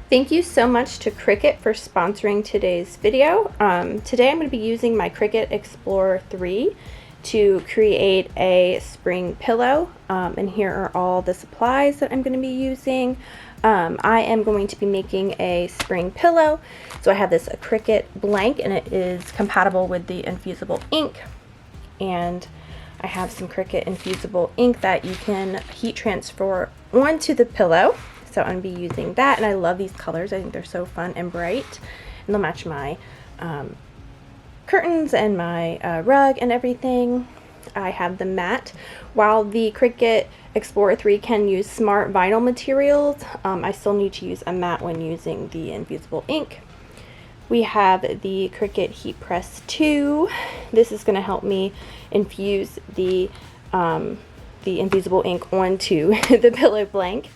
Thank you so much to Cricut for sponsoring today's video. Today I'm going to be using my Cricut Explorer 3 to create a spring pillow, and here are all the supplies that I'm going to be using. I am going to be making a spring pillow, so I have this Cricut blank and it is compatible with the infusible ink, and I have some Cricut infusible ink that you can heat transfer onto the pillow. So I'm going to be using that, and I love these colors. I think they're so fun and bright, and they'll match my curtains and my rug and everything. I have the mat. While the Cricut Explorer 3 can use smart vinyl materials, I still need to use a mat when using the infusible ink. We have the Cricut Heat Press 2. This is going to help me infuse the infusible ink onto the pillow blank.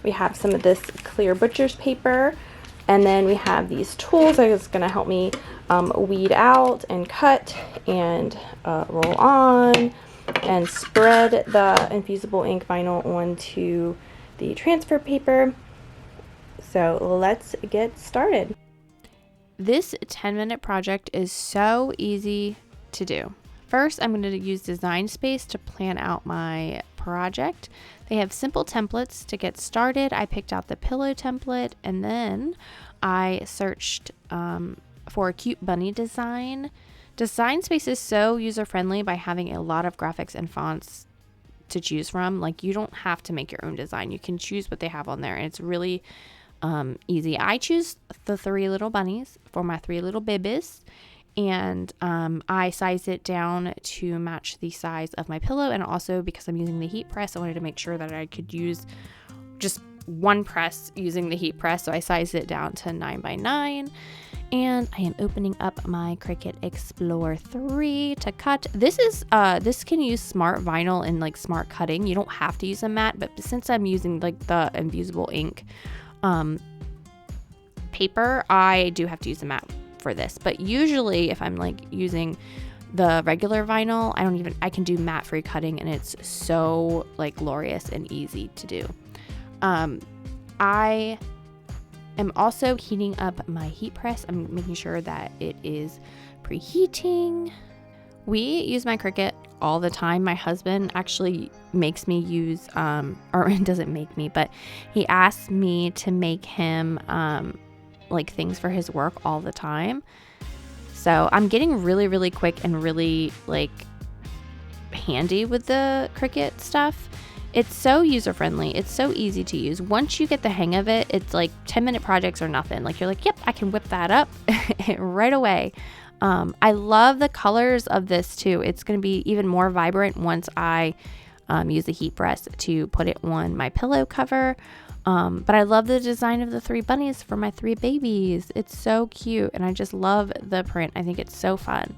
We have some of this clear butcher's paper, and then we have these tools that is going to help me weed out and cut and roll on and spread the infusible ink vinyl onto the transfer paper. So let's get started. This 10-minute project is so easy to do. First, I'm going to use Design Space to plan out my project. They have simple templates to get started. I picked out the pillow template, and then I searched for a cute bunny design. Design Space is so user-friendly by having a lot of graphics and fonts to choose from. Like, you don't have to make your own design. You can choose what they have on there, and it's really easy. I choose the 3 little bunnies for my 3 little babies, and I sized it down to match the size of my pillow, and also because I'm using the heat press, I wanted to make sure that I could use just one press using the heat press, so I sized it down to 9 by 9. And I am opening up my Cricut Explorer 3 to cut. This can use smart vinyl and like smart cutting. You don't have to use a mat, but since I'm using like the infusible ink paper, I do have to use a mat for this. But usually if I'm like using the regular vinyl, I can do mat free cutting, and it's so like glorious and easy to do. I am also heating up my heat press. I'm making sure that it is preheating. We use my Cricut all the time. My husband actually makes me use, or doesn't make me, but he asks me to make him like things for his work all the time. So I'm getting really, really quick and really like handy with the Cricut stuff. It's so user-friendly. It's so easy to use. Once you get the hang of it, it's like 10-minute projects or nothing. Like you're like, yep, I can whip that up right away. I love the colors of this too. It's going to be even more vibrant once I use the heat press to put it on my pillow cover. But I love the design of the 3 bunnies for my 3 babies. It's so cute, and I just love the print. I think it's so fun.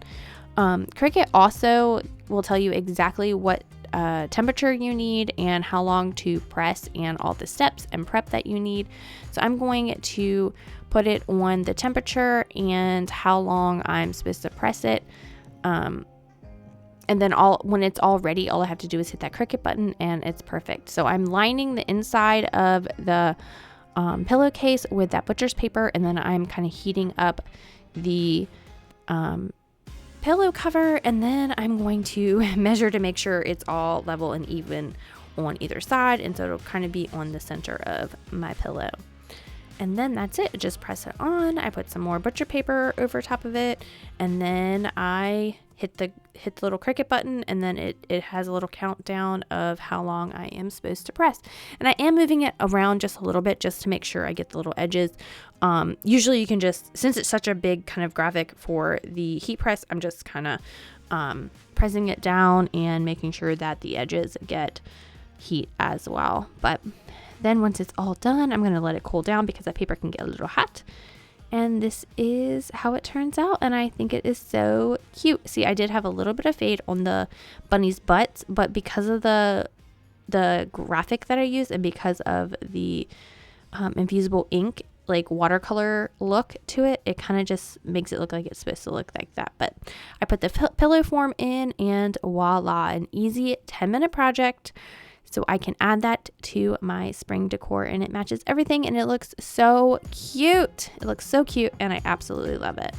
Cricut also will tell you exactly what temperature you need and how long to press and all the steps and prep that you need. So I'm going to put it on the temperature and how long I'm supposed to press it. And then when it's all ready, all I have to do is hit that Cricut button and it's perfect. So I'm lining the inside of the pillowcase with that butcher's paper, and then I'm kind of heating up the pillow cover, and then I'm going to measure to make sure it's all level and even on either side, and so it'll kind of be on the center of my pillow. And then that's it. Just press it on. I put some more butcher paper over top of it, and then I hit the little Cricut button, and then it has a little countdown of how long I am supposed to press. And I am moving it around just a little bit just to make sure I get the little edges. Usually you can just, since it's such a big kind of graphic for the heat press, I'm just kind of pressing it down and making sure that the edges get heat as well. But then once it's all done, I'm going to let it cool down because that paper can get a little hot. And this is how it turns out, and I think it is so cute. See, I did have a little bit of fade on the bunny's butts, but because of the graphic that I use and because of the infusible ink, like watercolor look to it, it kind of just makes it look like it's supposed to look like that. But I put the pillow form in, and voila, an easy 10-minute project. So I can add that to my spring decor, and it matches everything, and it looks so cute. It looks so cute, and I absolutely love it.